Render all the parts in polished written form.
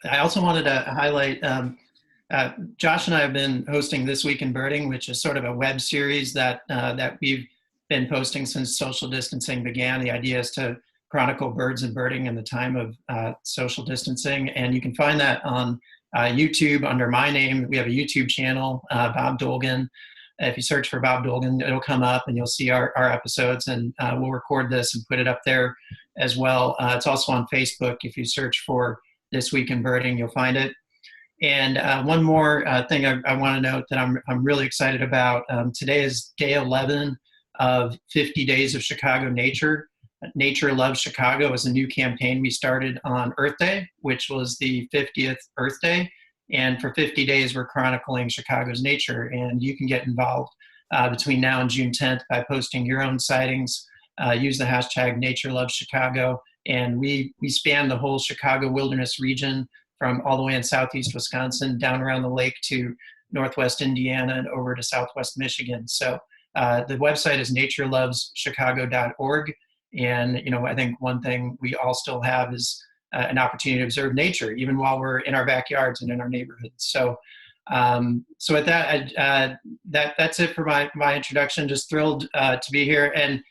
I also wanted to highlight, Josh and I have been hosting This Week in Birding, which is sort of a web series that we've been posting since social distancing began. The idea is to chronicle birds and birding in the time of social distancing. And you can find that on YouTube under my name. We have a YouTube channel, Bob Dolgan. If you search for Bob Dolgan, it'll come up and you'll see our episodes, and we'll record this and put it up there as well. It's also on Facebook. If you search for This Week in Birding, you'll find it. And one more thing I want to note that I'm really excited about. Today is day 11 of 50 Days of Chicago Nature. Nature Loves Chicago is a new campaign we started on Earth Day, which was the 50th Earth Day. And for 50 days, we're chronicling Chicago's nature. And you can get involved between now and June 10th by posting your own sightings. Use the hashtag Nature Loves Chicago. And we span the whole Chicago wilderness region from all the way in southeast Wisconsin, down around the lake to northwest Indiana and over to southwest Michigan. So the website is natureloveschicago.org. And, you know, I think one thing we all still have is an opportunity to observe nature, even while we're in our backyards and in our neighborhoods. So, so with that, that's it for my introduction. Just thrilled to be here. And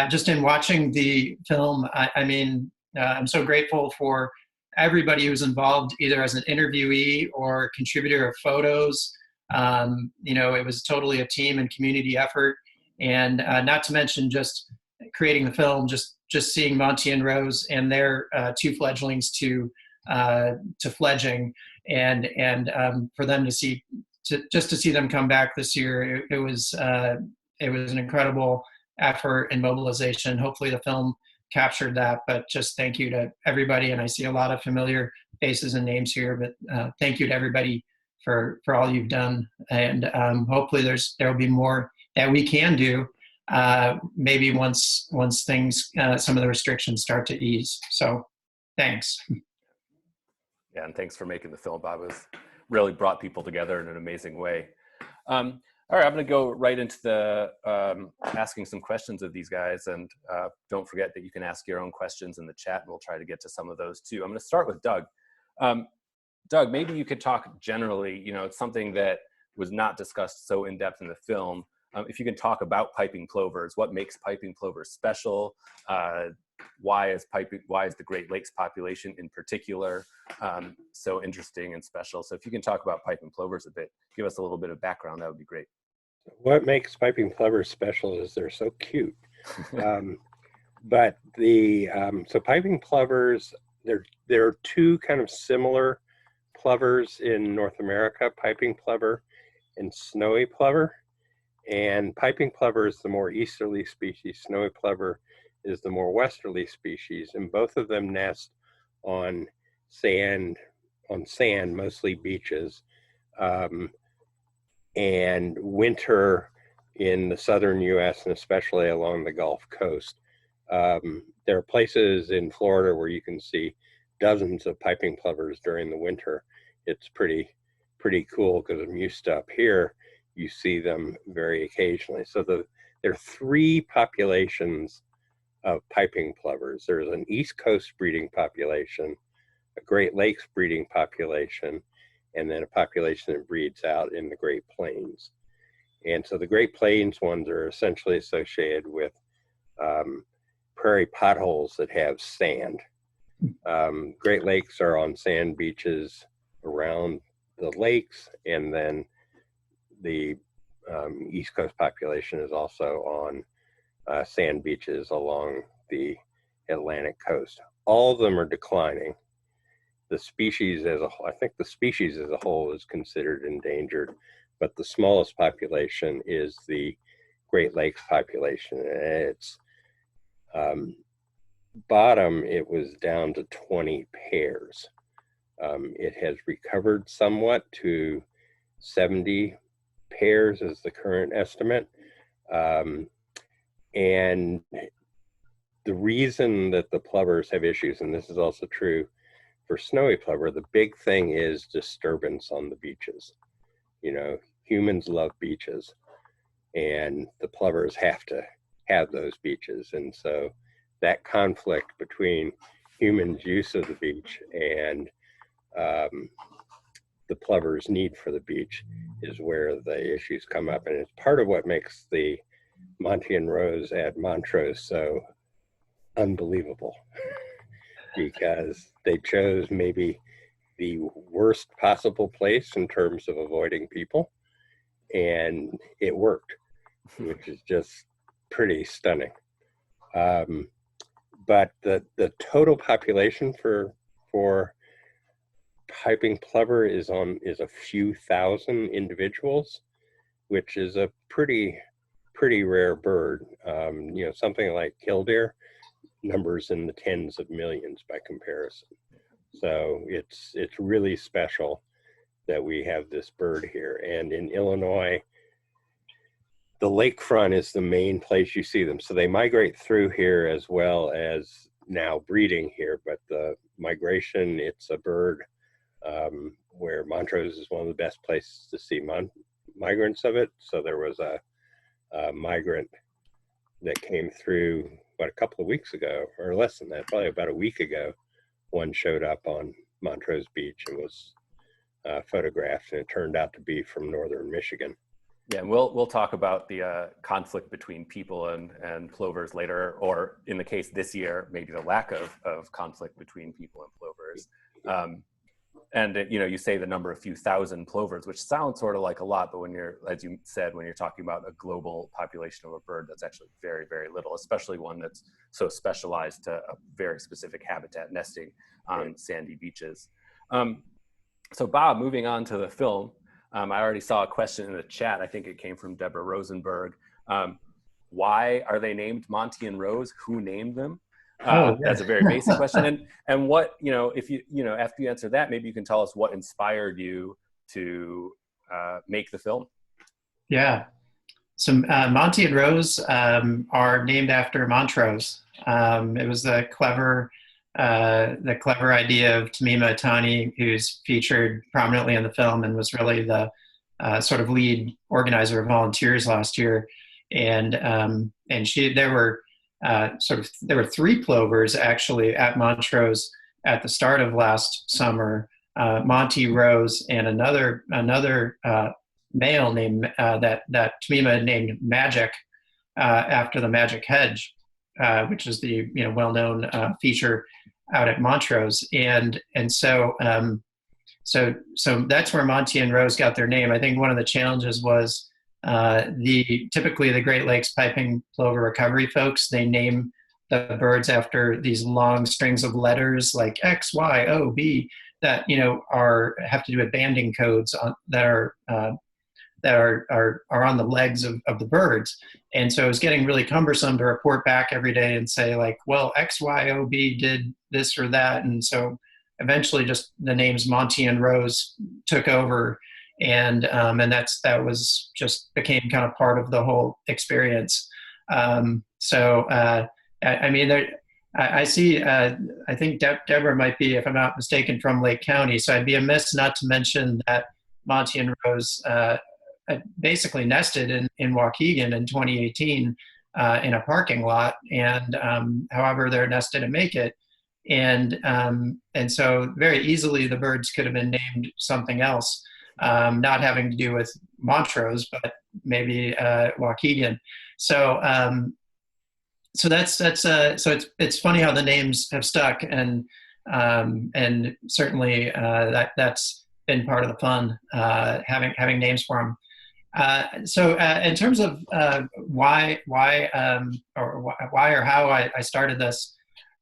just in watching the film, I mean, I'm so grateful for everybody who's involved, either as an interviewee or contributor of photos. You know, it was totally a team and community effort. And not to mention just creating the film, just seeing Monty and Rose and their two fledglings to fledging, and for them to see them come back this year, it was an incredible effort and mobilization. Hopefully the film captured that, but just thank you to everybody. And I see a lot of familiar faces and names here, but thank you to everybody for all you've done. And hopefully there will be more that we can do. Maybe once things, some of the restrictions start to ease. So thanks. Yeah, and thanks for making the film, Bob. It really brought people together in an amazing way. All right, I'm gonna go right into the asking some questions of these guys, and don't forget that you can ask your own questions in the chat, and we'll try to get to some of those too. I'm gonna start with Doug. Doug, maybe you could talk generally, you know, it's something that was not discussed so in depth in the film. If you can talk about piping plovers, what makes piping plovers special? Why is the Great Lakes population in particular so interesting and special? So if you can talk about piping plovers a bit, give us a little bit of background, that would be great. What makes piping plovers special is they're so cute. But so piping plovers, there are two kind of similar plovers in North America, piping plover and snowy plover. And piping plover is the more easterly species. Snowy plover is the more westerly species, and both of them nest on sand, mostly beaches, and winter in the southern U.S. and especially along the Gulf Coast. There are places in Florida where you can see dozens of piping plovers during the winter. It's pretty cool because I'm used to up here. You see them very occasionally. So there are three populations of piping plovers. There's an East Coast breeding population, a Great Lakes breeding population, and then a population that breeds out in the Great Plains. And so the Great Plains ones are essentially associated with prairie potholes that have sand. Great Lakes are on sand beaches around the lakes, and then the East Coast population is also on sand beaches along the Atlantic coast. All of them are declining. The species as a whole, I think the species as a whole is considered endangered, but the smallest population is the Great Lakes population. It's bottom, it was down to 20 pairs. It has recovered somewhat to 70 pairs is the current estimate. And the reason that the plovers have issues, and this is also true for snowy plover, the big thing is disturbance on the beaches. You know, humans love beaches, and the plovers have to have those beaches. And so that conflict between humans' use of the beach and the plovers' need for the beach is where the issues come up. And it's part of what makes the Monty and Rose at Montrose so unbelievable, because they chose maybe the worst possible place in terms of avoiding people, and it worked, which is just pretty stunning. But the total population for piping plover is a few thousand individuals, which is a pretty rare bird. Something like killdeer numbers in the tens of millions by comparison. So it's really special that we have this bird here. And in Illinois, the lakefront is the main place you see them. So they migrate through here as well as now breeding here. But the migration, it's a bird where Montrose is one of the best places to see migrants of it. So there was a migrant that came through, a couple of weeks ago, or less than that, probably about a week ago. One showed up on Montrose Beach and was photographed, and it turned out to be from northern Michigan. Yeah, and we'll talk about the conflict between people and plovers later, or in the case this year, maybe the lack of conflict between people and plovers. And you say the number of few thousand plovers, which sounds sort of like a lot, but when you're, as you said, when you're talking about a global population of a bird, that's actually very, very little, especially one that's so specialized to a very specific habitat, nesting on sandy beaches. So Bob, moving on to the film, I already saw a question in the chat. I think it came from Deborah Rosenberg. Why are they named Monty and Rose? Who named them? That's a very basic question. And what, if after you answer that, maybe you can tell us what inspired you to make the film. Yeah. So Monty and Rose are named after Montrose. It was the clever idea of Tamima Atani, who's featured prominently in the film and was really the sort of lead organizer of volunteers last year. And there were 3 plovers actually at Montrose at the start of last summer. Monty, Rose, and another male named that Tamima named Magic after the Magic Hedge, which is the well-known feature out at Montrose, and so that's where Monty and Rose got their name. I think one of the challenges was typically the Great Lakes piping plover recovery folks, they name the birds after these long strings of letters like X, Y, O, B that have to do with banding codes that are on the legs of the birds. And so it was getting really cumbersome to report back every day and say like, well, X, Y, O, B did this or that. And so eventually just the names Monty and Rose took over. And that was just became kind of part of the whole experience. I see, I think Deborah might be, if I'm not mistaken, from Lake County. So I'd be amiss not to mention that Monty and Rose basically nested in Waukegan in 2018 in a parking lot. And however their nest didn't make it. And so very easily the birds could have been named something else. Not having to do with Montrose, but maybe Waukegan. So it's funny how the names have stuck, and certainly that's been part of the fun, having names for them. In terms of why or how I started this,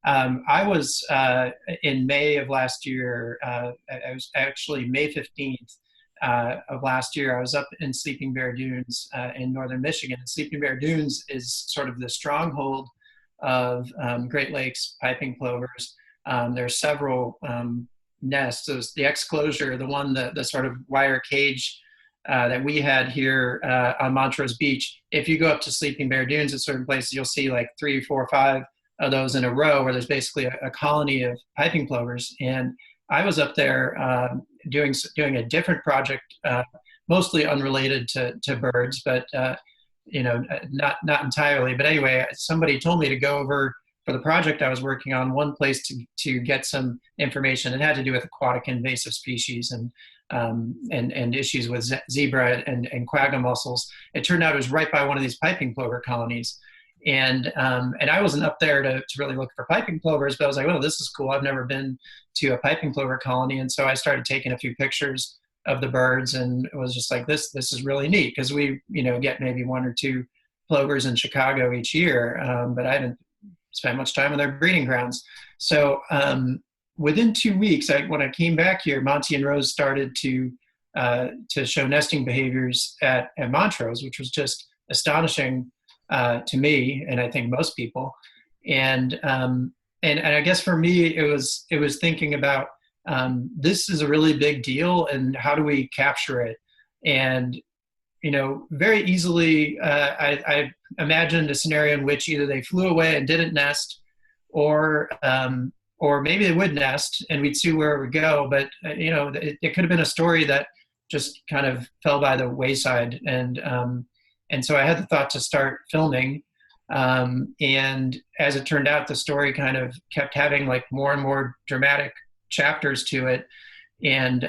I was in May of last year. I was actually May 15th. Of last year, I was up in Sleeping Bear Dunes in northern Michigan. And Sleeping Bear Dunes is sort of the stronghold of Great Lakes piping plovers. There are several nests. There's the exclosure, the one, the sort of wire cage that we had here on Montrose Beach. If you go up to Sleeping Bear Dunes at certain places, you'll see like 3, 4, 5 of those in a row where there's basically a colony of piping plovers. And I was up there doing a different project, mostly unrelated to birds, but not entirely. But anyway, somebody told me to go over for the project I was working on, one place to get some information. It had to do with aquatic invasive species and issues with zebra and quagga mussels. It turned out it was right by one of these piping plover colonies. And I wasn't up there to really look for piping plovers, but I was like, oh, this is cool. I've never been to a piping plover colony. And so I started taking a few pictures of the birds, and it was just like, this is really neat, because we, get maybe 1 or 2 plovers in Chicago each year, but I didn't spend much time on their breeding grounds. So within 2 weeks, when I came back here, Monty and Rose started to show nesting behaviors at Montrose, which was just astonishing to me, and I think most people. And I guess for me, it was thinking about this is a really big deal, and how do we capture it? And very easily, I imagined a scenario in which either they flew away and didn't nest, or maybe they would nest and we'd see where it would go. But it could have been a story that just kind of fell by the wayside. And so I had the thought to start filming. And as it turned out, the story kind of kept having like more and more dramatic chapters to it. And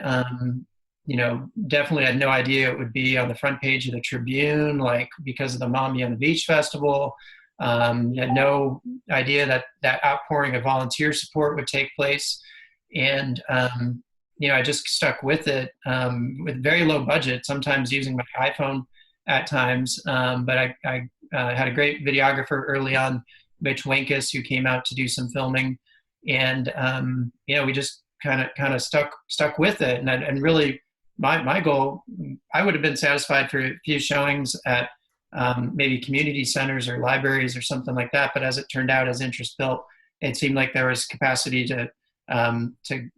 definitely had no idea it would be on the front page of the Tribune, like because of the Mommy on the Beach Festival. Had no idea that outpouring of volunteer support would take place. And, I just stuck with it with very low budget, sometimes using my iPhone at times. But I had a great videographer early on, Mitch Wenkus, who came out to do some filming. And, we just kind of stuck with it. And really, my goal, I would have been satisfied for a few showings at maybe community centers or libraries or something like that. But as it turned out, as interest built, it seemed like there was capacity to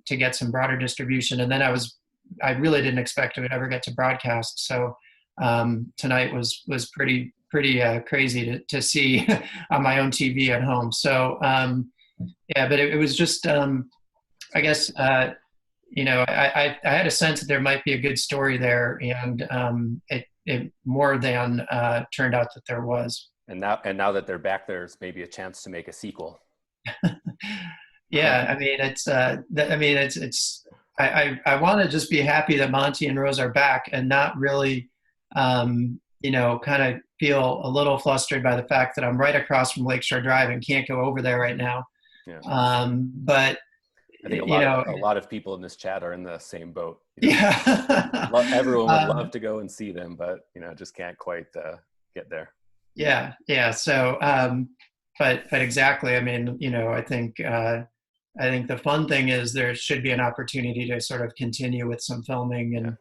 get some broader distribution. And then I really didn't expect it would ever get to broadcast. So tonight was pretty crazy to see on my own TV at home. So but it was just, I guess, I had a sense that there might be a good story there, and it more than turned out that there was. And now that they're back, there's maybe a chance to make a sequel. Yeah, I mean, I want to just be happy that Monty and Rose are back, and not really, kind of feel a little flustered by the fact that I'm right across from Lakeshore Drive and can't go over there right now. Yeah. But I think a lot of people in this chat are in the same boat. Yeah. Everyone would love to go and see them, but just can't quite get there. Yeah. So, but exactly. I mean, I think the fun thing is there should be an opportunity to sort of continue with some filming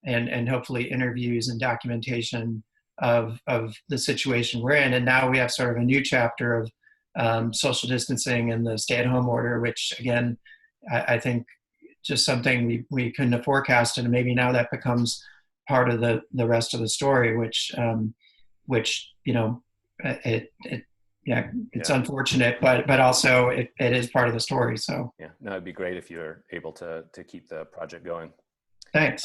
and hopefully interviews and documentation of the situation we're in. And now we have sort of a new chapter of social distancing and the stay-at-home order, which again, I think just something we couldn't have forecasted, and maybe now that becomes part of the rest of the story, which it's unfortunate, but also it is part of the story. So no, it'd be great if you're able to keep the project going. Thanks.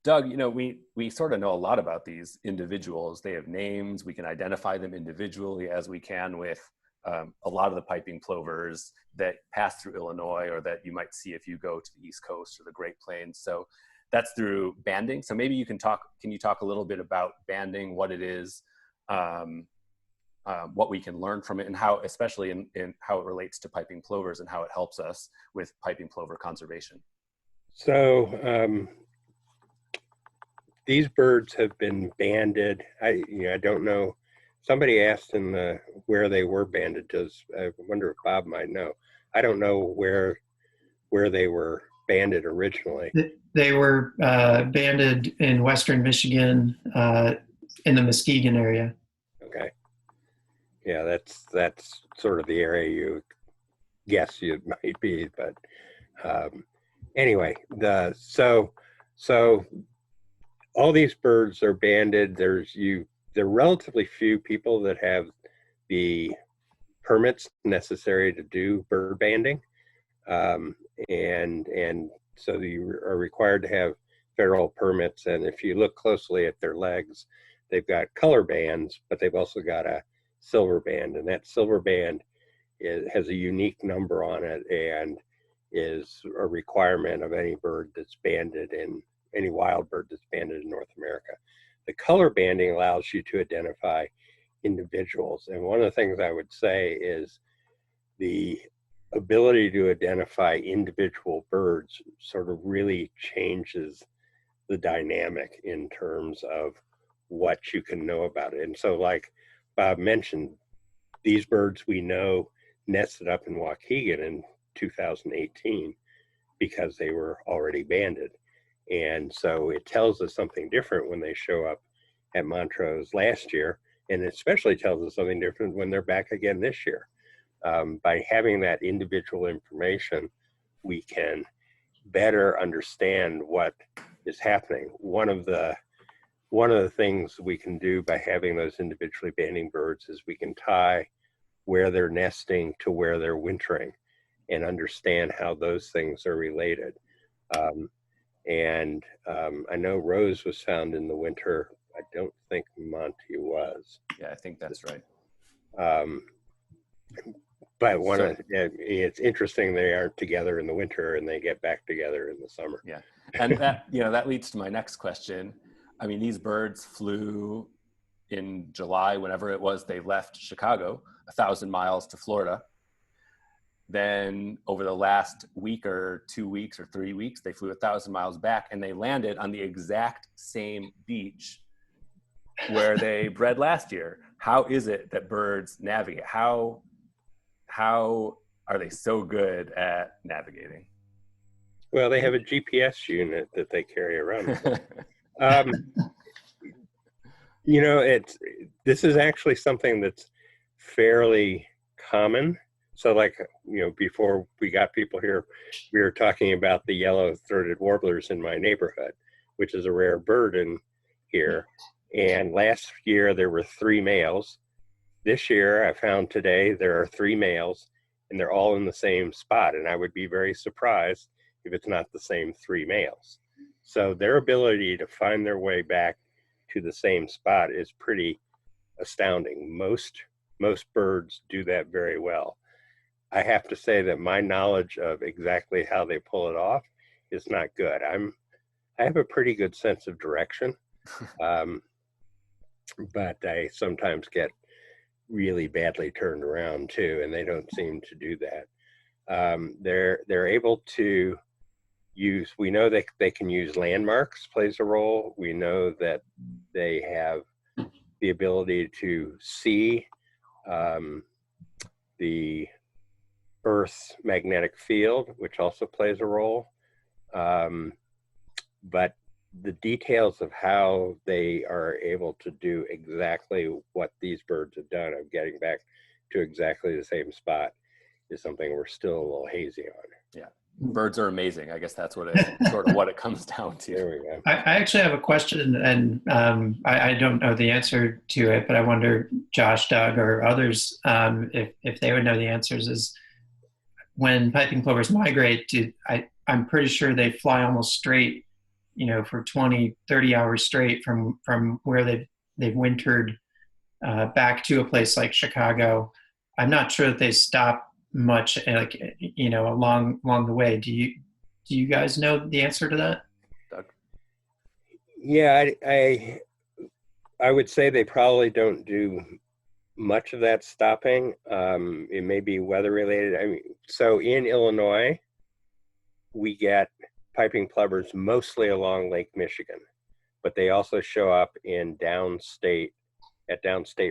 Doug, we sort of know a lot about these individuals. They have names. We can identify them individually, as we can with a lot of the piping plovers that pass through Illinois, or that you might see if you go to the East Coast or the Great Plains. So that's through banding. So maybe you can you talk a little bit about banding, what it is, what we can learn from it, and how, especially in how it relates to piping plovers and how it helps us with piping plover conservation. So these birds have been banded. I don't know. Somebody asked where they were banded. I wonder if Bob might know. I don't know where they were banded originally. They were banded in Western Michigan, in the Muskegon area. Okay. Yeah, that's sort of the area you guess it might be, but anyway, so all these birds are banded. There are relatively few people that have the permits necessary to do bird banding, and so you are required to have federal permits. And if you look closely at their legs, they've got color bands, but they've also got a silver band, and that silver band it has a unique number on it and is a requirement of any bird that's banded in, any wild bird that's banded in North America. The color banding allows you to identify individuals. And one of the things I would say is the ability to identify individual birds sort of really changes the dynamic in terms of what you can know about it. And so, like Bob mentioned, these birds we know nested up in Waukegan in 2018 because they were already banded. And so it tells us something different when they show up at Montrose last year, and it especially tells us something different when they're back again this year. By having that individual information, we can better understand what is happening. One of the things we can do by having those individually banding birds is we can tie where they're nesting to where they're wintering and understand how those things are related. I know Rose was found in the winter. I don't think Monty was. Yeah, I think that's right. But it's interesting they aren't together in the winter and they get back together in the summer. Yeah, and that that leads to my next question. I mean, these birds flew in July, whenever it was they left Chicago, 1,000 miles to Florida. Then over the last week or 2 weeks or 3 weeks, they flew 1,000 miles back and they landed on the exact same beach where they bred last year. How is it that birds navigate? How are they so good at navigating? Well, they have a GPS unit that they carry around. This is actually something that's fairly common. So like, before we got people here, we were talking about the yellow-throated warblers in my neighborhood, which is a rare bird in here. And last year there were 3 males. This year I found today there are 3 males and they're all in the same spot. And I would be very surprised if it's not the same 3 males. So their ability to find their way back to the same spot is pretty astounding. Most birds do that very well. I have to say that my knowledge of exactly how they pull it off is not good. I have a pretty good sense of direction, but I sometimes get really badly turned around too, and they don't seem to do that. They're able to use, we know that they can use landmarks, plays a role. We know that they have the ability to see the Earth's magnetic field, which also plays a role. But the details of how they are able to do exactly what these birds have done of getting back to exactly the same spot is something we're still a little hazy on. Yeah, birds are amazing. I guess that's what it comes down to. There we go. I actually have a question, and I don't know the answer to it, but I wonder, Josh, Doug, or others, if they would know the answers. Is when piping plovers migrate, I'm pretty sure they fly almost straight, for 20, 30 hours straight from where they've wintered back to a place like Chicago. I'm not sure that they stop much, along the way. Do you guys know the answer to that? Doug? Yeah, I would say they probably don't do much of that stopping. It may be weather related. So in Illinois, we get piping plovers mostly along Lake Michigan, but they also show up in downstate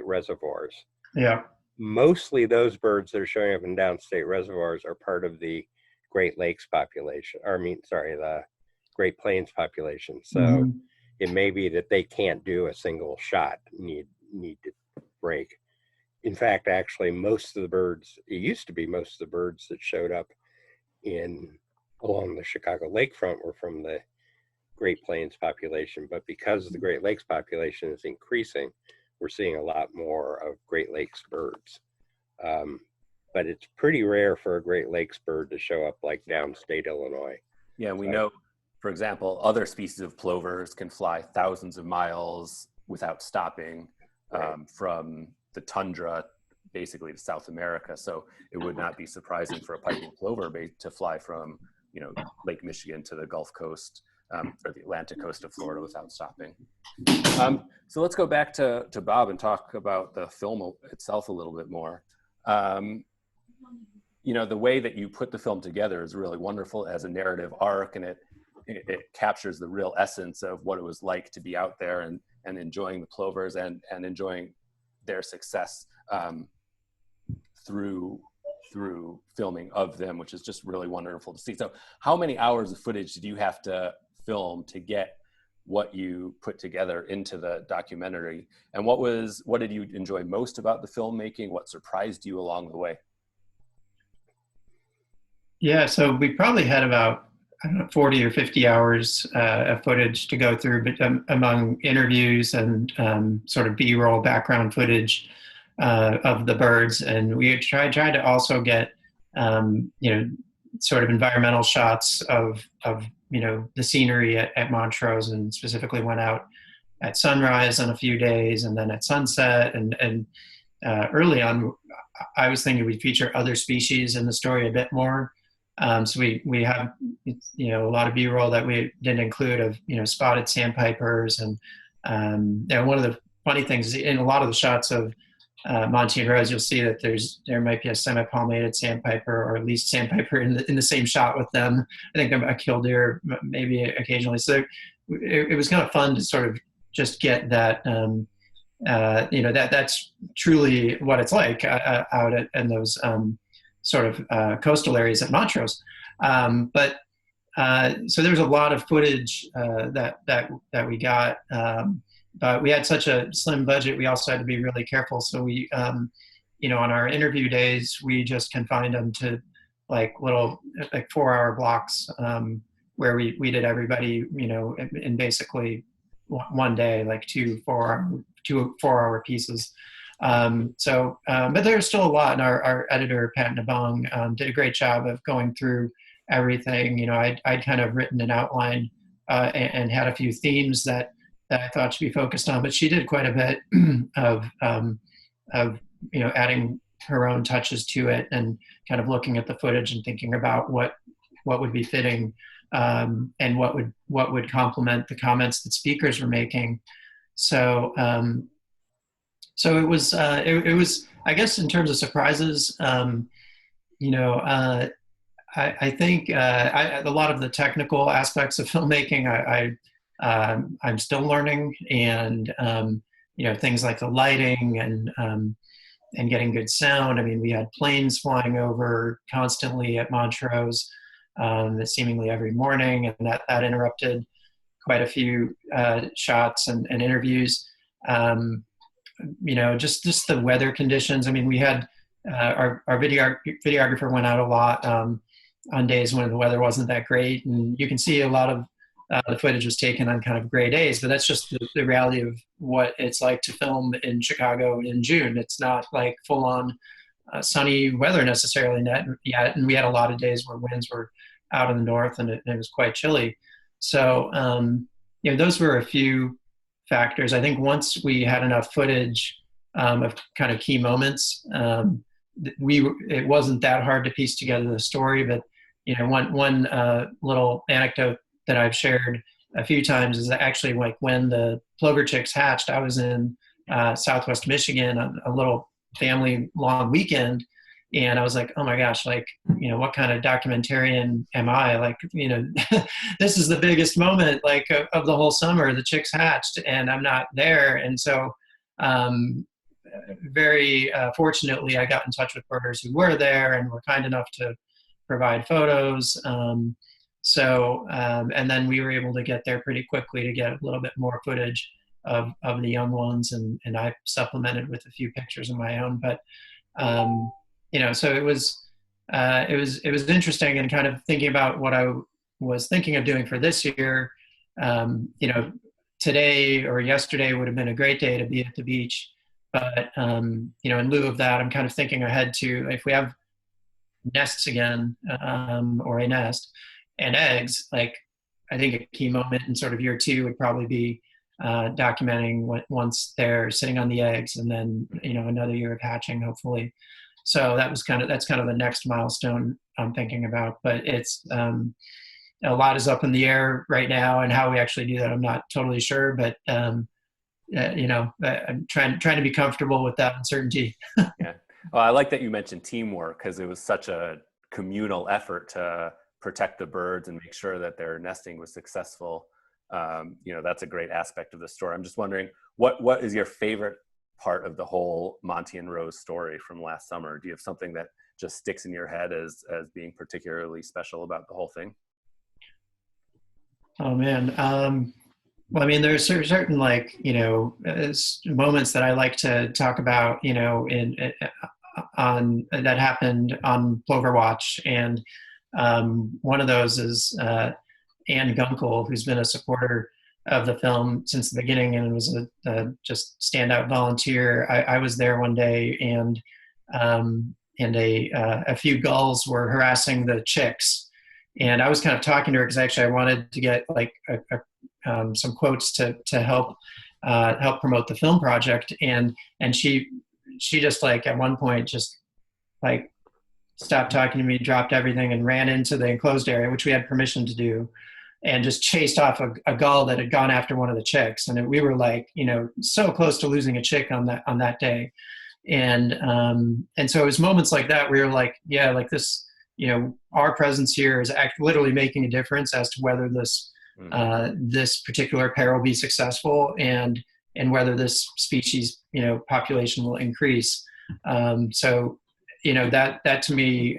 reservoirs. Yeah. Mostly those birds that are showing up in downstate reservoirs are part of the Great Lakes population, the Great Plains population. So it may be that they can't do a single shot, need to break. In fact, actually, it used to be most of the birds that showed up along the Chicago lakefront were from the Great Plains population. But because the Great Lakes population is increasing, we're seeing a lot more of Great Lakes birds. But it's pretty rare for a Great Lakes bird to show up like downstate Illinois. Yeah, we know, for example, other species of plovers can fly thousands of miles without stopping, from the tundra basically to South America. So it would not be surprising for a piping plover to fly from, Lake Michigan to the Gulf Coast or the Atlantic coast of Florida without stopping. So let's go back to Bob and talk about the film itself a little bit more. The way that you put the film together is really wonderful as a narrative arc, and it captures the real essence of what it was like to be out there and enjoying the plovers and enjoying their success through filming of them, which is just really wonderful to see. So how many hours of footage did you have to film to get what you put together into the documentary? And what did you enjoy most about the filmmaking? What surprised you along the way? Yeah, so we probably had about 40 or 50 hours of footage to go through, but among interviews and sort of B-roll background footage of the birds. And we tried to also get, sort of environmental shots of the scenery at Montrose, and specifically went out at sunrise on a few days and then at sunset. And early on, I was thinking we'd feature other species in the story a bit more. So we have, a lot of B-roll that we didn't include of, spotted sandpipers. And one of the funny things is in a lot of the shots of Monty and Rose, you'll see that there might be a semi-palmated sandpiper, or at least sandpiper in the same shot with them. I think a killdeer maybe occasionally. So it was kind of fun to sort of just get that, that's truly what it's like out in those sort of coastal areas at Montrose. So there was a lot of footage that we got. But we had such a slim budget, we also had to be really careful. So we, on our interview days, we just confined them to little 4-hour blocks where we did everybody, in basically one day, like two 4-hour pieces. But there's still a lot, and our editor, Pat Nabong, did a great job of going through everything. I'd kind of written an outline and had a few themes that I thought should be focused on, but she did quite a bit of adding her own touches to it, and kind of looking at the footage and thinking about what would be fitting, and what would complement the comments that speakers were making. So it was I guess in terms of surprises, I think a lot of the technical aspects of filmmaking I'm still learning, and things like the lighting and getting good sound. I mean, we had planes flying over constantly at Montrose, seemingly every morning, and that interrupted quite a few shots and interviews. Just the weather conditions. I mean, we had our videographer went out a lot on days when the weather wasn't that great, and you can see a lot of the footage was taken on kind of gray days, but that's just the reality of what it's like to film in Chicago in June. It's not like full on sunny weather necessarily yet, and we had a lot of days where winds were out in the north, and it was quite chilly. So those were a few factors. I think once we had enough footage of kind of key moments, it wasn't that hard to piece together the story. But one little anecdote that I've shared a few times is that actually, like, when the plover chicks hatched, I was in Southwest Michigan on a little family long weekend, and I was like, oh my gosh, what kind of documentarian am I? This is the biggest moment of the whole summer. The chicks hatched and I'm not there. And so very fortunately, I got in touch with birders who were there and were kind enough to provide photos. And then we were able to get there pretty quickly to get a little bit more footage of the young ones, and I supplemented with a few pictures of my own. But so it was interesting, and kind of thinking about what I was thinking of doing for this year. Today or yesterday would have been a great day to be at the beach, but in lieu of that, I'm kind of thinking ahead to, if we have nests again, or a nest and eggs, I think a key moment in sort of year 2 would probably be documenting once they're sitting on the eggs, and then another year of hatching, hopefully. So that's kind of the next milestone I'm thinking about. But it's a lot is up in the air right now, and how we actually do that, I'm not totally sure. But I'm trying to be comfortable with that uncertainty. Yeah. Well, I like that you mentioned teamwork, because it was such a communal effort to protect the birds and make sure that their nesting was successful. That's a great aspect of the story. I'm just wondering, what is your favorite part of the whole Monty and Rose story from last summer? Do you have something that just sticks in your head as being particularly special about the whole thing? Oh man. Well, I mean, there's certain moments that I like to talk about, on that happened on Plover Watch, and one of those is Ann Gunkel, who's been a supporter of the film since the beginning and was a just standout volunteer. I was there one day, and a few gulls were harassing the chicks, and I was kind of talking to her because actually I wanted to get some quotes to help promote the film project, and she just at one point just stopped talking to me, dropped everything, and ran into the enclosed area, which we had permission to do, and just chased off a gull that had gone after one of the chicks. And we were so close to losing a chick on that day. And so it was moments like that where you're this, our presence here is literally making a difference as to whether this this particular pair will be successful, and whether this species population will increase. So that to me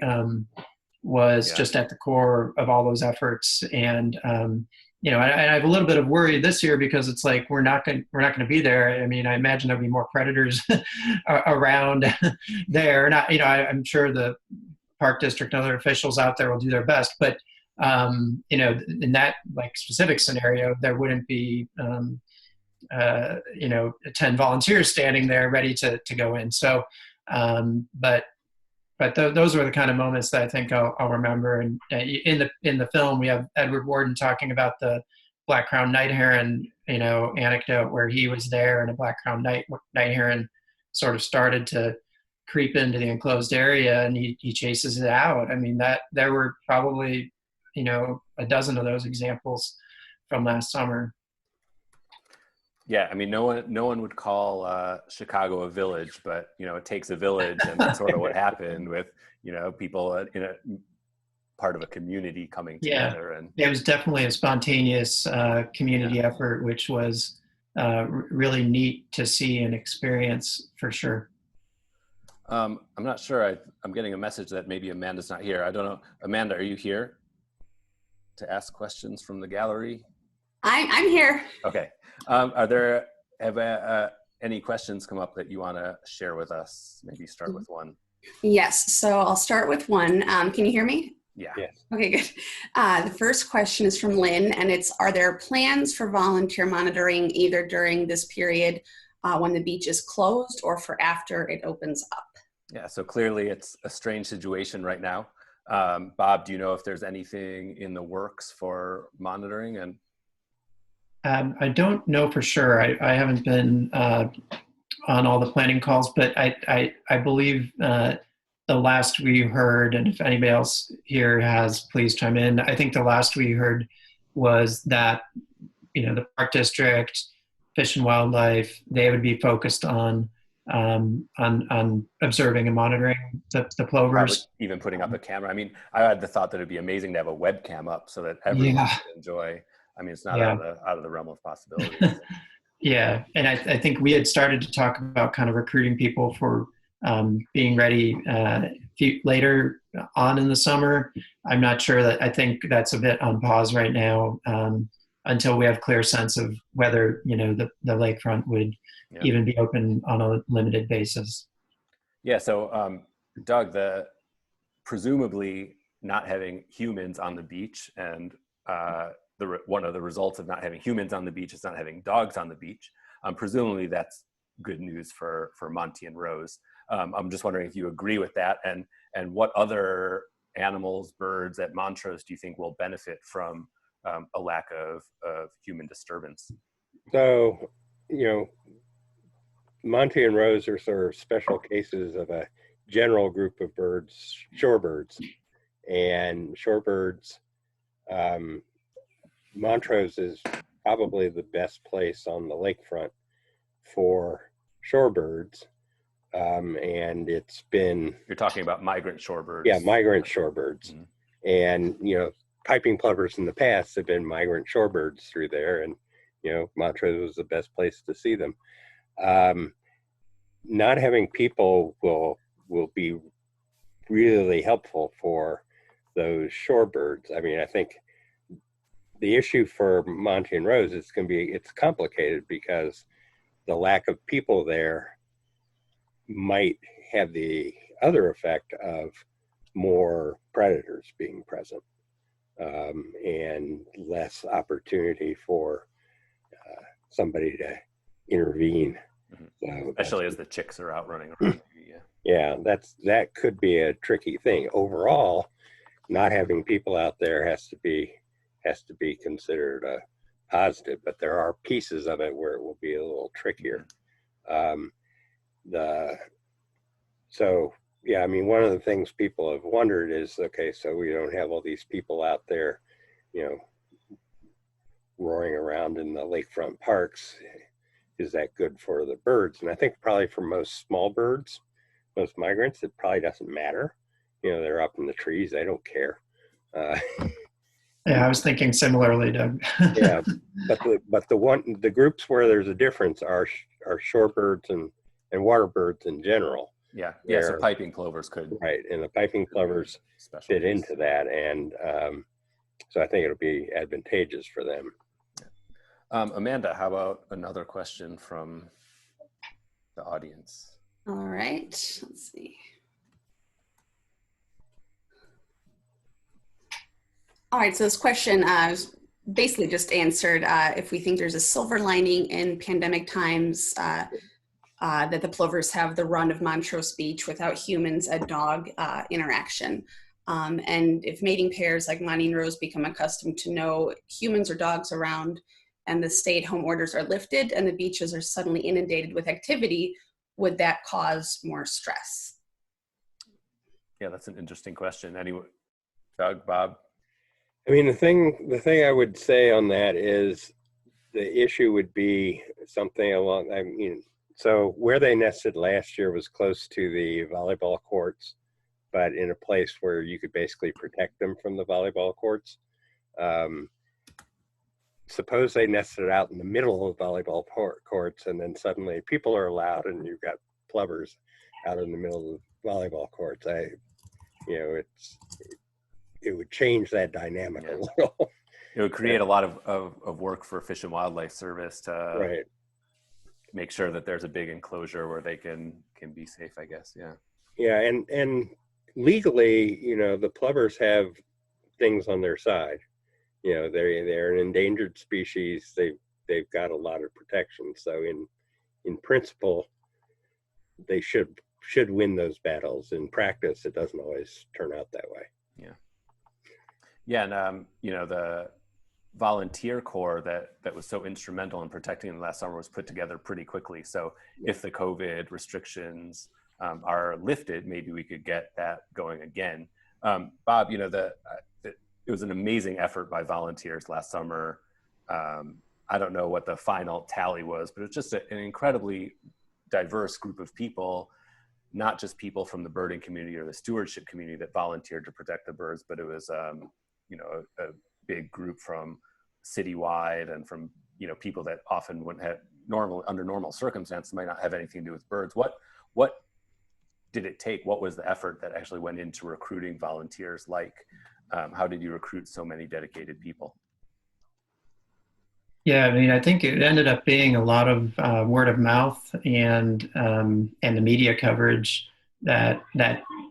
was just at the core of all those efforts. And I have a little bit of worry this year because it's we're not going to be there. I mean, I imagine there'll be more predators around there. Not, I'm sure the park district and other officials out there will do their best, but in that specific scenario, there wouldn't be 10 volunteers standing there ready to go in. So, but those were the kind of moments that I think I'll remember. And in the film, we have Edward Warden talking about the black crowned night heron, anecdote where he was there, and a black crowned night heron sort of started to creep into the enclosed area, and he chases it out. I mean, that there were probably a dozen of those examples from last summer. Yeah, I mean, no one would call Chicago a village, but it takes a village, and that's sort of what happened with people in a part of a community coming together. And it was definitely a spontaneous community effort, which was really neat to see and experience for sure. I'm not sure. I'm getting a message that maybe Amanda's not here. I don't know. Amanda, are you here to ask questions from the gallery? I'm here. Okay. Are there any questions come up that you want to share with us? Maybe start with one. Yes. So I'll start with one. Can you hear me? Yeah. Yes. Okay, good. The first question is from Lynn, and it's, are there plans for volunteer monitoring either during this period when the beach is closed or for after it opens up? Yeah, so clearly it's a strange situation right now. Bob, do you know if there's anything in the works for monitoring? And I don't know for sure. I haven't been on all the planning calls, but I believe the last we heard, and if anybody else here has, please chime in. I think the last we heard was that the park district, Fish and Wildlife, they would be focused on observing and monitoring the plovers. Probably even putting up a camera. I mean, I had the thought that it'd be amazing to have a webcam up so that everyone could enjoy. I mean, it's not out of the realm of possibilities. Yeah, and I think we had started to talk about kind of recruiting people for being ready later on in the summer. I'm not sure that, I think that's a bit on pause right now until we have clear sense of whether the lakefront would even be open on a limited basis. Yeah. So Doug, presumably not having humans on the beach, and one of the results of not having humans on the beach is not having dogs on the beach. Presumably that's good news for Monty and Rose. I'm just wondering if you agree with that, and what other animals, birds at Montrose do you think will benefit from a lack of human disturbance? So, you know, Monty and Rose are sort of special cases of a general group of birds, shorebirds. And shorebirds, Montrose is probably the best place on the lakefront for shorebirds. And it's been... You're talking about migrant shorebirds. Yeah, migrant shorebirds. Mm-hmm. And, you know, piping plovers in the past have been migrant shorebirds through there. And, you know, Montrose was the best place to see them. Not having people will be really helpful for those shorebirds. I mean, I think the issue for Monty and Rose is going to be, it's complicated because the lack of people there might have the other effect of more predators being present, and less opportunity for somebody to intervene. Mm-hmm. Especially as the chicks are out running around. Yeah, that could be a tricky thing. Overall, not having people out there has to be considered a positive, but there are pieces of it where it will be a little trickier. So yeah, I mean, one of the things people have wondered is, okay, so we don't have all these people out there, you know, roaring around in the lakefront parks. Is that good for the birds? And I think probably for most small birds, most migrants, it probably doesn't matter. You know, they're up in the trees, they don't care. Yeah, I was thinking similarly, Doug. Yeah, but the groups where there's a difference are shorebirds and waterbirds in general. Yeah, so piping plovers could. Right, and the piping plovers fit into that, and so I think it'll be advantageous for them. Amanda, how about another question from the audience? All right, let's see. All right, so this question is basically just answered if we think there's a silver lining in pandemic times, that the plovers have the run of Montrose Beach without humans and dog interaction. And if mating pairs like Monty and Rose become accustomed to no humans or dogs around, and the stay-at-home orders are lifted and the beaches are suddenly inundated with activity, would that cause more stress? Yeah, that's an interesting question. Anyone, Doug, Bob? I mean, the thing I would say on that is the issue would be something along, I mean, so where they nested last year was close to the volleyball courts, but in a place where you could basically protect them from the volleyball courts. Suppose they nested out in the middle of volleyball courts, and then suddenly people are allowed and you've got plovers out in the middle of volleyball courts. It would change that dynamic a little. It would create a lot of work for Fish and Wildlife Service to make sure that there's a big enclosure where they can be safe, I guess. Yeah. Yeah, and legally, you know, the plovers have things on their side. You know, they're an endangered species. They've got a lot of protection. So in principle, they should win those battles. In practice, it doesn't always turn out that way. Yeah. Yeah, and you know, the volunteer corps that was so instrumental in protecting them last summer was put together pretty quickly. So if the COVID restrictions are lifted, maybe we could get that going again. Bob, you know, it was an amazing effort by volunteers last summer. I don't know what the final tally was, but it's just an incredibly diverse group of people, not just people from the birding community or the stewardship community that volunteered to protect the birds, but it was, you know, a big group from citywide and from, you know, people that often wouldn't have under normal circumstances might not have anything to do with birds. What did it take? What was the effort that actually went into recruiting volunteers? How did you recruit so many dedicated people? Yeah, I mean, I think it ended up being a lot of word of mouth and the media coverage that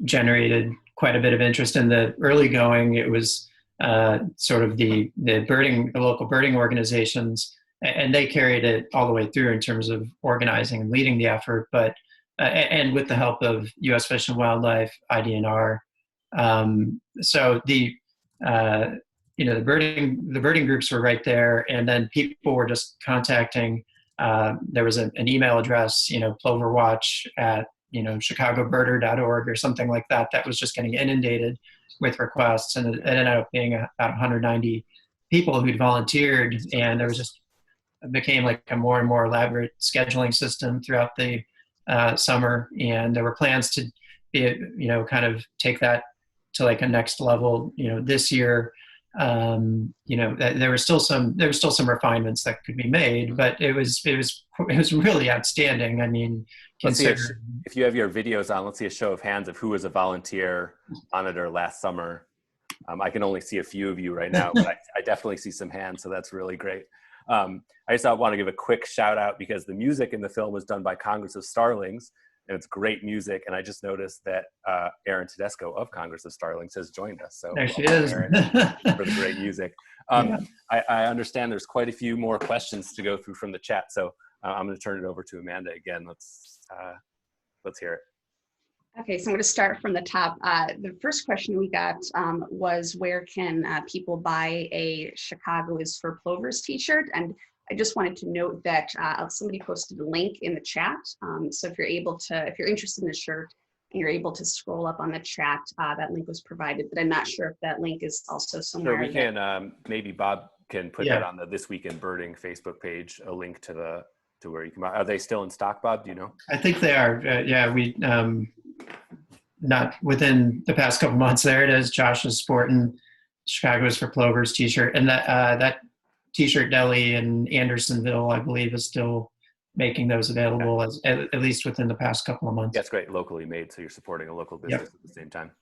generated quite a bit of interest. In the early going, it was sort of the local birding organizations, and they carried it all the way through in terms of organizing and leading the effort. But and with the help of U.S. Fish and Wildlife, IDNR. So the birding groups were right there, and then people were just contacting. There was an email address, ploverwatch at chicagobirder.org or something like that. That was just getting inundated with requests, and it ended up being about 190 people who'd volunteered, and there was just it became like a more and more elaborate scheduling system throughout the summer, and there were plans to be, kind of take that to like a next level. This year, there were still some refinements that could be made, but it was really outstanding. I mean, if you have your videos on, let's see a show of hands of who was a volunteer monitor last summer. I can only see a few of you right now, but I definitely see some hands, so that's really great. I just want to give a quick shout out because the music in the film was done by Congress of Starlings, and it's great music. And I just noticed that Erin Tedesco of Congress of Starlings has joined us. So there she is. Erin, for the great music. Yeah. I understand there's quite a few more questions to go through from the chat, so I'm going to turn it over to Amanda again. Let's hear it. Okay, so I'm going to start from the top. The first question we got was, where can people buy a Chicago is for Plovers t-shirt? And I just wanted to note that somebody posted a link in the chat. So if you're interested in the shirt and you're able to scroll up on the chat, that link was provided, but I'm not sure if that link is also somewhere. Sure, we can, maybe Bob can put that on the This Week in Birding Facebook page, a link to where you can buy. Are they still in stock, Bob? Do you know? I think they are. We not within the past couple months. There it is. Josh is sporting Chicago's for Plovers t-shirt, and that t-shirt deli in Andersonville, I believe, is still making those available at least within the past couple of months. That's great. Locally made, so you're supporting a local business at the same time.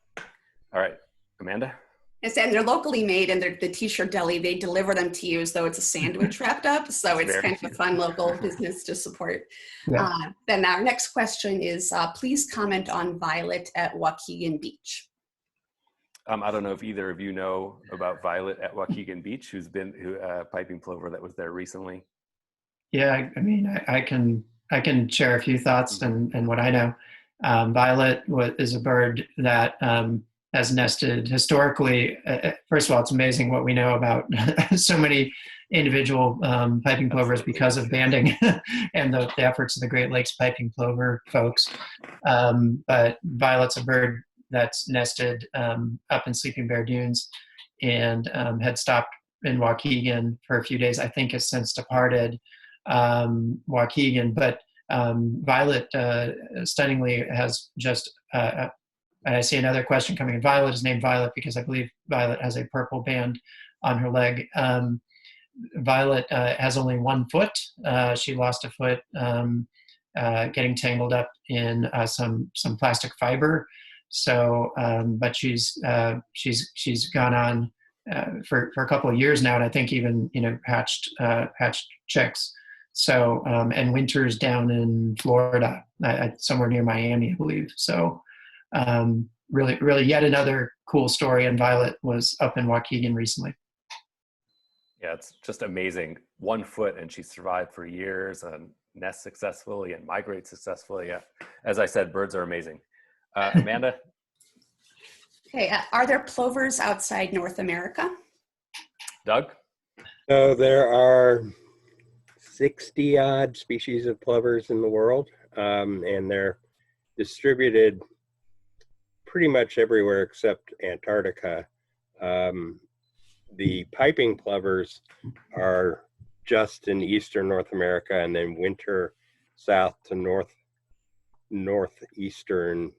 All right, Amanda. And they're locally made, and they're the t-shirt deli. They deliver them to you as though it's a sandwich wrapped up. So it's kind of a fun local business to support. Yeah. Then our next question is, please comment on Violet at Waukegan Beach. I don't know if either of you know about Violet at Waukegan Beach, who's been piping plover that was there recently. Yeah, I mean, I can share a few thoughts and what I know. Violet is a bird that has nested historically. First of all, it's amazing what we know about so many individual piping plovers because of banding and the efforts of the Great Lakes piping plover folks. But Violet's a bird that's nested up in Sleeping Bear Dunes and had stopped in Waukegan for a few days. I think has since departed Waukegan, but Violet stunningly has just and I see another question coming in. Violet is named Violet because I believe Violet has a purple band on her leg. Violet has only one foot. She lost a foot getting tangled up in some plastic fiber. So, but she's gone on for a couple of years now, and I think even hatched chicks. So, and winters down in Florida, somewhere near Miami, I believe. So. Really yet another cool story, and Violet was up in Waukegan recently. Yeah, it's just amazing. 1 foot, and she survived for years and nests successfully and migrates successfully. Yeah, as I said, birds are amazing. Amanda? Okay, are there plovers outside North America? Doug? So there are 60 odd species of plovers in the world, and they're distributed pretty much everywhere except Antarctica. The piping plovers are just in eastern North America, and then winter south to northeastern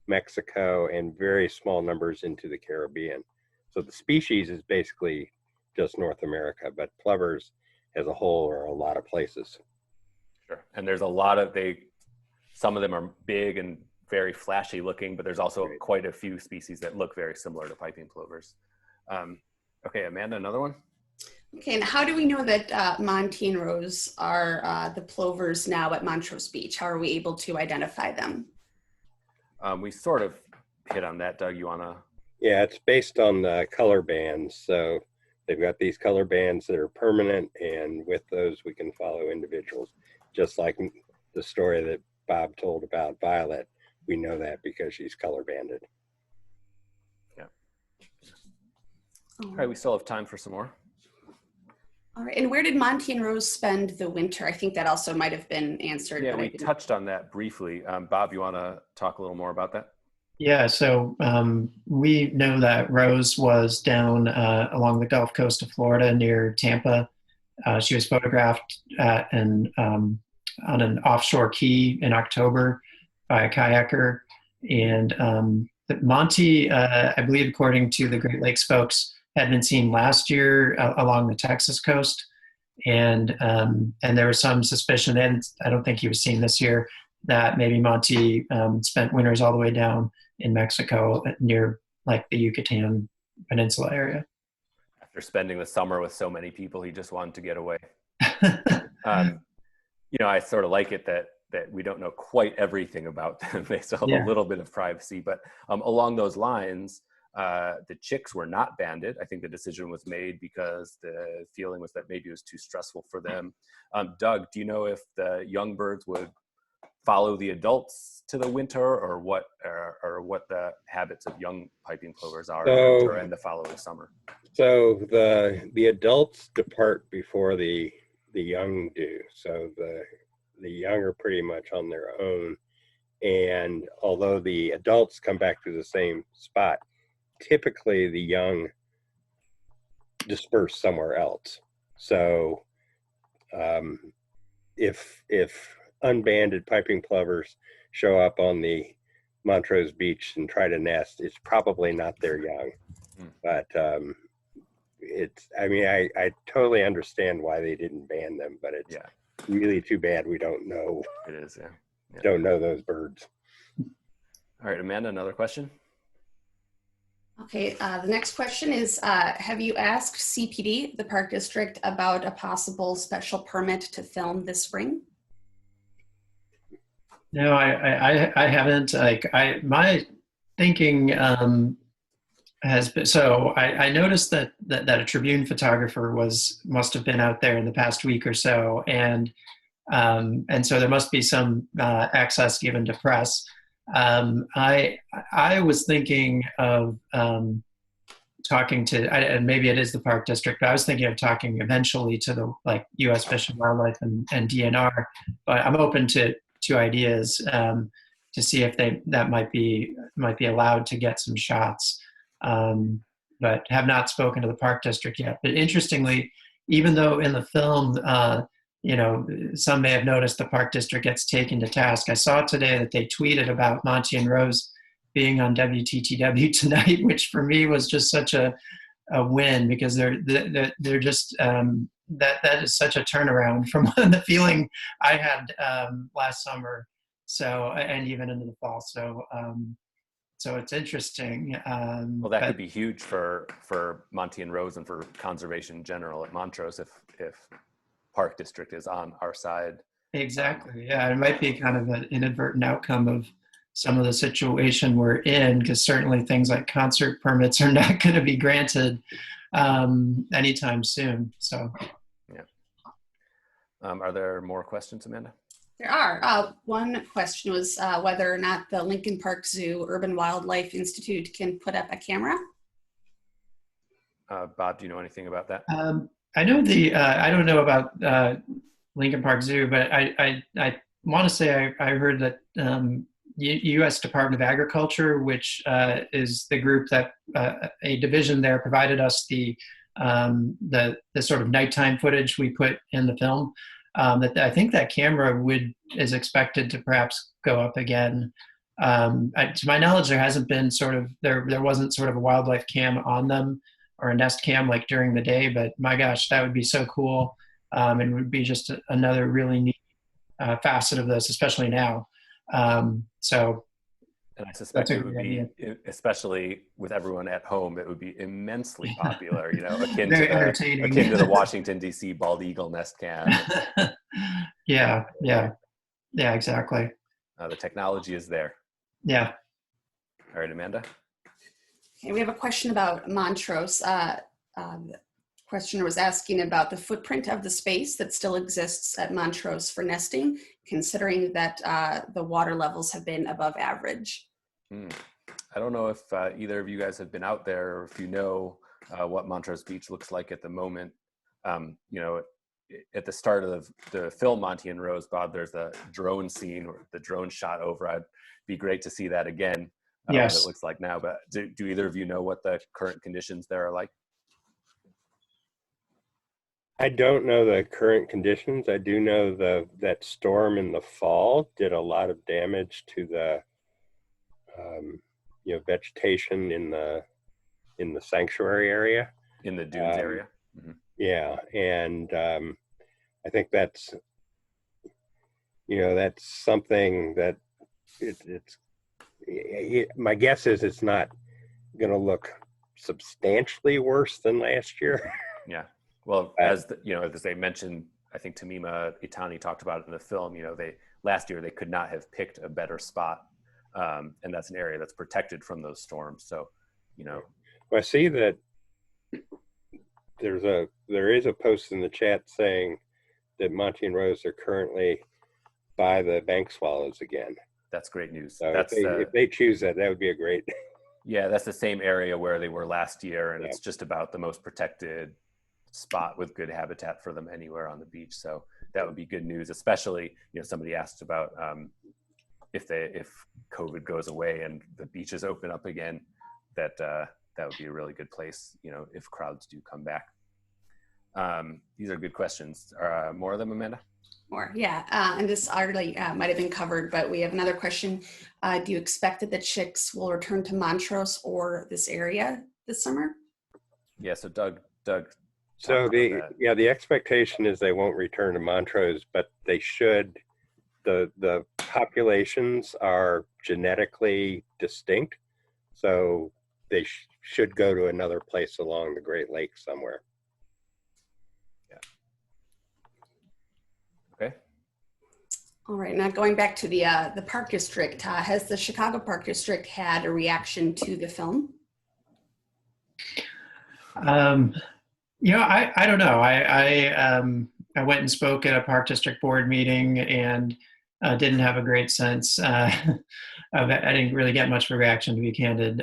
Mexico, and very small numbers into the Caribbean. So the species is basically just North America, but plovers as a whole are a lot of places. Sure, and there's a lot of some of them are big and very flashy looking, but there's also quite a few species that look very similar to piping plovers. Okay, Amanda, another one? Okay, and how do we know that Monty and Rose are the plovers now at Montrose Beach? How are we able to identify them? We sort of hit on that. Doug, you wanna? Yeah, it's based on the color bands. So they've got these color bands that are permanent, and with those we can follow individuals. Just like the story that Bob told about Violet, we know that because she's color banded. Yeah. All right, we still have time for some more. All right, and where did Monty and Rose spend the winter? I think that also might have been answered. Yeah, but we touched on that briefly. Bob, you want to talk a little more about that? Yeah, so we know that Rose was down along the Gulf Coast of Florida near Tampa. She was photographed on an offshore key in October by a kayaker. And Monty, I believe, according to the Great Lakes folks, had been seen last year along the Texas coast. And there was some suspicion, and I don't think he was seen this year, that maybe Monty spent winters all the way down in Mexico near like the Yucatan Peninsula area. After spending the summer with so many people, he just wanted to get away. I sort of like it that we don't know quite everything about them. They still have a little bit of privacy, but along those lines, the chicks were not banded. I think the decision was made because the feeling was that maybe it was too stressful for them. Doug, do you know if the young birds would follow the adults to the winter, or what the habits of young piping plovers are in the winter and the following summer? So the adults depart before the young do. So the young are pretty much on their own. And although the adults come back to the same spot, typically the young disperse somewhere else. So if unbanded piping plovers show up on the Montrose beach and try to nest, it's probably not their young. But I totally understand why they didn't ban them, but it's really too bad we don't know. It is, yeah. Don't know those birds. All right, Amanda, another question? Okay, the next question is, have you asked CPD, the Park District, about a possible special permit to film this spring? No, I haven't. My thinking has been, so I noticed that a Tribune photographer must have been out there in the past week or so, and so there must be some access given to press. I was thinking of talking to, and maybe it is the Park District, but I was thinking of talking eventually to the U.S. Fish and Wildlife and DNR, but I'm open to ideas to see if that might be allowed to get some shots, but have not spoken to the Park District yet. But interestingly, even though in the film, some may have noticed the Park District gets taken to task, I saw today that they tweeted about Monty and Rose being on WTTW tonight, which for me was just such a win, because they're just that is such a turnaround from the feeling I had last summer. So, and even into the fall. So it's interesting. Well, that could be huge for Monty and Rose and for conservation in general at Montrose if Park District is on our side. Exactly. Yeah, it might be kind of an inadvertent outcome of some of the situation we're in, because certainly things like concert permits are not going to be granted anytime soon. So, yeah. Are there more questions, Amanda? There are. One question was whether or not the Lincoln Park Zoo Urban Wildlife Institute can put up a camera. Bob, do you know anything about that? I know I don't know about Lincoln Park Zoo, but I want to say I heard that U.S. Department of Agriculture, which is the group that a division there provided us the sort of nighttime footage we put in the film. That I think that camera is expected to perhaps go up again. To my knowledge, there hasn't been there wasn't sort of a wildlife cam on them or a nest cam like during the day, but my gosh, that would be so cool. And would be just another really neat facet of this, especially now. And I suspect it would be, especially with everyone at home, it would be immensely popular, akin to the Washington, D.C. bald eagle nest cam. Yeah, exactly. The technology is there. Yeah. All right, Amanda. Okay, we have a question about Montrose. The questioner was asking about the footprint of the space that still exists at Montrose for nesting, considering that the water levels have been above average. I don't know if either of you guys have been out there, or if you know what Montrose Beach looks like at the moment. You know, at the start of the film Monty and Rose, Bob, there's a drone scene where the drone shot over. It'd be great to see that again. Yes. What it looks like now. But do either of you know what the current conditions there are like? I don't know the current conditions. I do know that storm in the fall did a lot of damage to the you know, vegetation in the sanctuary area, In the dunes area? Mm-hmm. Yeah, and I think that's, you know, that's something that my guess is it's not going to look substantially worse than last year. Yeah. Well, as you know, as they mentioned, I think Tamima Itani talked about it in the film. You know, last year they could not have picked a better spot, and that's an area that's protected from those storms. So, you know, well, I see that there is a post in the chat saying that Monty and Rose are currently by the bank swallows again. That's great news. So That's if they choose that would be a great. Yeah, that's the same area where they were last year, and it's just about the most protected spot with good habitat for them anywhere on the beach. So that would be good news, especially, you know, somebody asked about if COVID goes away and the beaches open up again, that would be a really good place, you know, if crowds do come back. These are good questions. More of them, Amanda? More, yeah. And this already might have been covered, but we have another question. Do you expect that the chicks will return to Montrose or this area this summer? Yeah, so Doug. So the expectation is they won't return to Montrose, but they should. The populations are genetically distinct, so they should go to another place along the Great Lakes somewhere. Yeah. Okay. All right, now going back to the Park District, has the Chicago Park District had a reaction to the film? You know, I don't know. I went and spoke at a Park District board meeting and didn't have a great sense of it. I didn't really get much of a reaction, to be candid.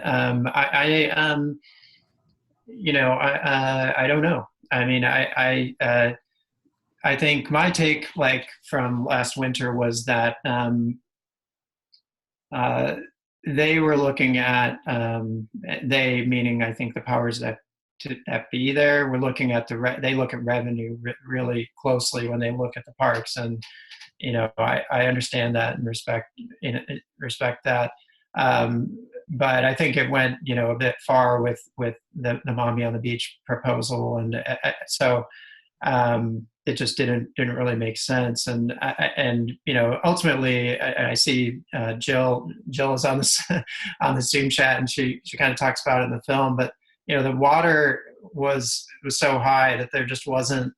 You know, I don't know. I mean, I think my take, like from last winter, was that they were looking at they, meaning I think the powers that be there, we're looking at they look at revenue really closely when they look at the parks, and you know, I understand that and respect that, but I think it went, you know, a bit far with the Mommy on the Beach proposal, and so it just didn't really make sense, and you know, ultimately I see Jill is on the Zoom chat, and she kind of talks about it in the film, but you know, the water was so high that there just wasn't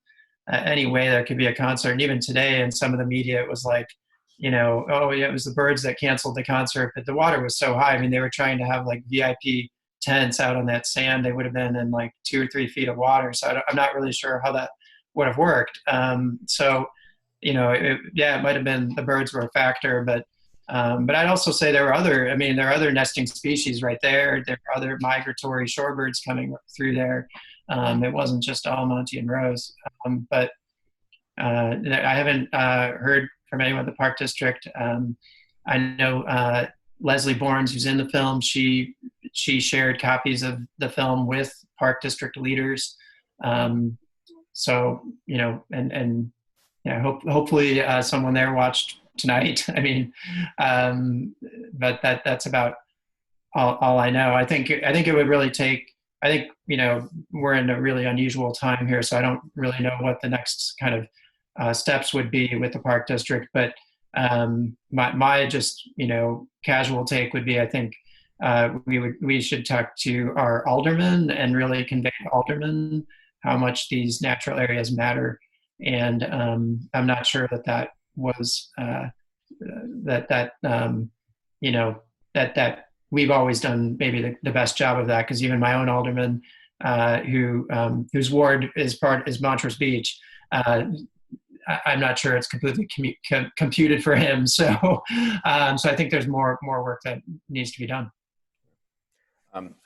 any way there could be a concert. And even today in some of the media, it was like, you know, oh yeah, it was the Birds that canceled the concert, but the water was so high. I mean, they were trying to have like VIP tents out on that sand. They would have been in like 2 or 3 feet of water. So I'm not really sure how that would have worked. So, you know, it might've been the birds were a factor, but I'd also say there are other nesting species right there. There are other migratory shorebirds coming through there. It wasn't just all Monty and Rose. But I haven't heard from anyone at the Park District. I know Leslie Bournes, who's in the film, she shared copies of the film with Park District leaders. So, you know, and yeah, hopefully someone there watched tonight. I mean, but that's about all I know. I think it would really take, I think, you know, we're in a really unusual time here, so I don't really know what the next kind of steps would be with the Park District. But my just, you know, casual take would be, I think we should talk to our aldermen and really convey to aldermen how much these natural areas matter. And I'm not sure that was you know, that we've always done maybe the best job of that, because even my own alderman whose ward is Montrose Beach, I'm not sure it's completely computed for him. So I think there's more work that needs to be done.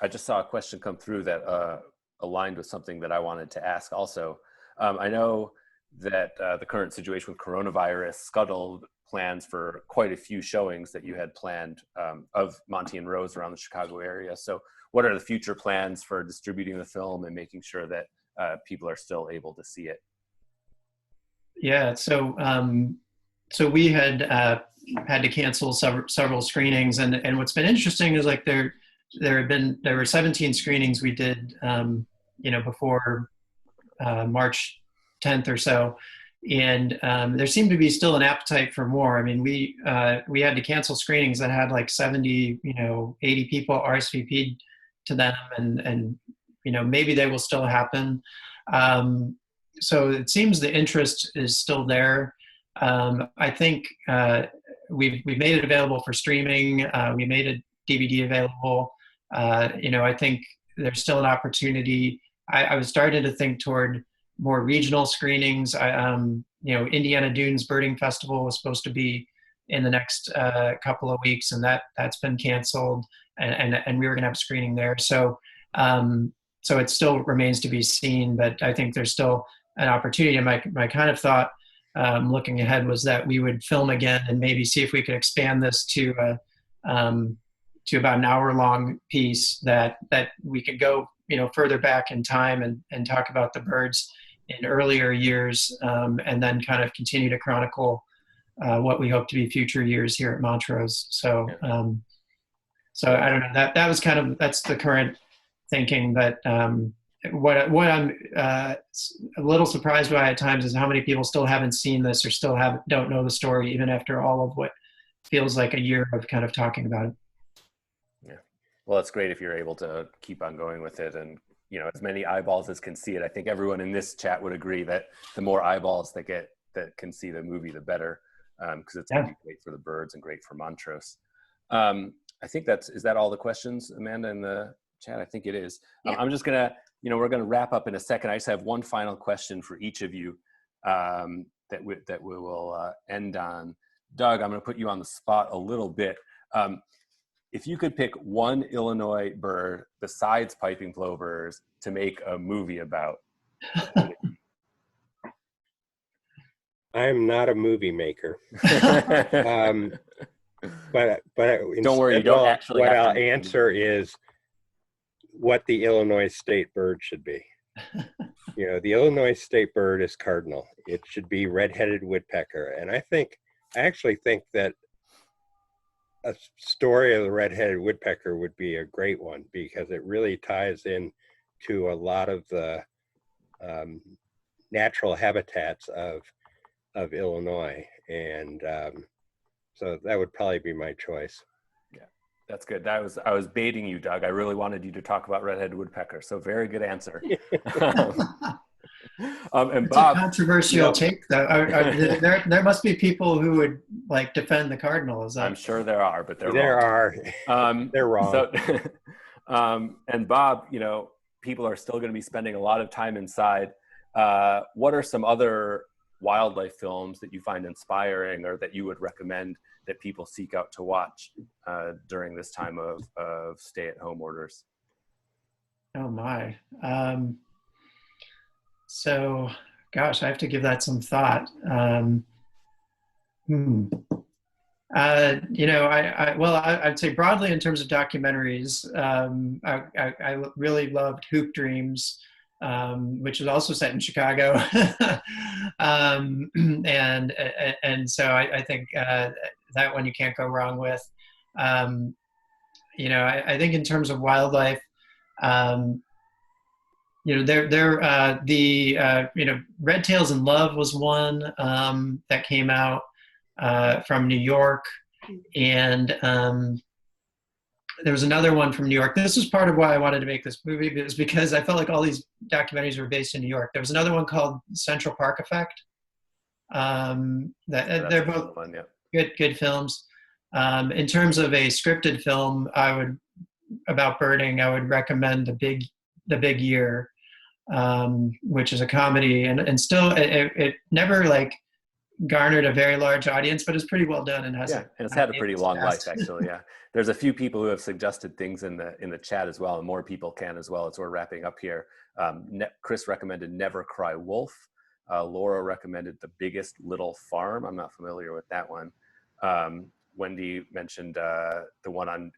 I just saw a question come through that aligned with something that I wanted to ask also. I know that the current situation with coronavirus scuttled plans for quite a few showings that you had planned of Monty and Rose around the Chicago area. So what are the future plans for distributing the film and making sure that people are still able to see it? Yeah, so we had had to cancel several screenings, and what's been interesting is like there were 17 screenings we did before March 10th or so, and there seemed to be still an appetite for more. I mean, we had to cancel screenings that had like 70, 80 people RSVP'd to them, and maybe they will still happen. So it seems the interest is still there. I think we've made it available for streaming. We made a DVD available. I think there's still an opportunity. I was starting to think toward more regional screenings. Indiana Dunes Birding Festival was supposed to be in the next couple of weeks, and that's been canceled. And we were going to have a screening there. So it still remains to be seen, but I think there's still an opportunity. And my kind of thought looking ahead was that we would film again and maybe see if we could expand this to about an hour-long piece that we could go further back in time and talk about the birds in earlier years, and then kind of continue to chronicle what we hope to be future years here at Montrose. So I don't know. That's the current thinking. But what I'm a little surprised by at times is how many people still haven't seen this or still don't know the story, even after all of what feels like a year of kind of talking about it. Yeah. Well, it's great if you're able to keep on going with it, and as many eyeballs as can see it. I think everyone in this chat would agree that the more eyeballs that can see the movie, the better, because it's going to be great for the birds and great for Montrose. I think is that all the questions, Amanda, in the chat? I think it is. Yeah. I'm just gonna, we're gonna wrap up in a second. I just have one final question for each of you that we will end on. Doug, I'm gonna put you on the spot a little bit. If you could pick one Illinois bird besides piping plovers to make a movie about, I'm not a movie maker. But don't worry, you don't actually. What I'll answer is what the Illinois state bird should be. The Illinois state bird is cardinal. It should be red-headed woodpecker, and I actually think that a story of the red-headed woodpecker would be a great one, because it really ties in to a lot of the natural habitats of Illinois, and so that would probably be my choice. Yeah, that's good. I was baiting you, Doug. I really wanted you to talk about red-headed woodpecker, so very good answer. And it's Bob, a controversial take, though. There must be people who would defend the cardinal. I'm sure there are, but they're wrong. They're wrong. So, and Bob, people are still going to be spending a lot of time inside. What are some other wildlife films that you find inspiring, or that you would recommend that people seek out to watch during this time of stay-at-home orders? Oh my. So, gosh, I have to give that some thought. I'd say broadly in terms of documentaries, I really loved Hoop Dreams, which was also set in Chicago. And so I think that one you can't go wrong with. I think in terms of wildlife, Red Tails in Love was one that came out from New York, and there was another one from New York. This was part of why I wanted to make this movie, because I felt like all these documentaries were based in New York. There was another one called Central Park Effect. They're both good films. In terms of a scripted film, about birding, I would recommend The Big Year, which is a comedy, and still it never garnered a very large audience, but it's pretty well done and has Yeah, and it's had a pretty long life, fast. actually. Yeah, there's a few people who have suggested things in the chat as well, and more people can as well as we're wrapping up here. Chris recommended Never Cry Wolf. Laura recommended The Biggest Little Farm. I'm not familiar with that one. Wendy mentioned the one on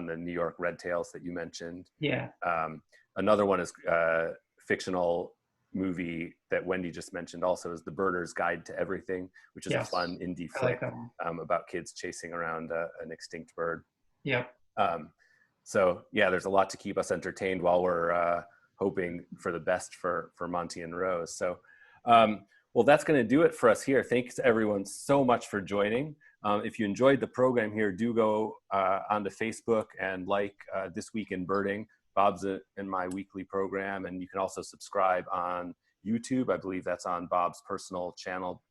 the New York Red Tails that you mentioned. Yeah. Another one is fictional movie that Wendy just mentioned also is The Birder's Guide to Everything, which is Yes. a fun indie I flick like that one. about kids chasing around an extinct bird. Yep. So yeah, there's a lot to keep us entertained while we're hoping for the best for Monty and Rose. So well, that's going to do it for us here. Thanks everyone so much for joining. If you enjoyed the program here, do go onto Facebook and like This Week in Birding. Bob's in my weekly program, and you can also subscribe on YouTube. I believe that's on Bob's personal channel,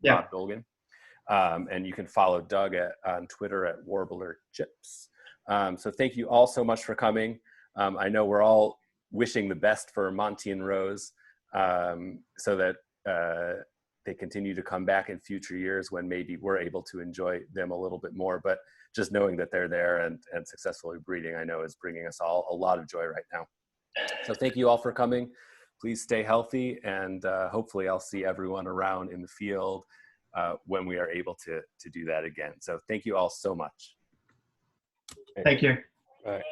Yeah. Bob Dolgan. And you can follow Doug on Twitter at Warbler Chips. So thank you all so much for coming. I know we're all wishing the best for Monty and Rose so that they continue to come back in future years when maybe we're able to enjoy them a little bit more. But just knowing that they're there and successfully breeding, I know is bringing us all a lot of joy right now. So thank you all for coming. Please stay healthy, and hopefully I'll see everyone around in the field when we are able to do that again. So thank you all so much. Thank you. All right.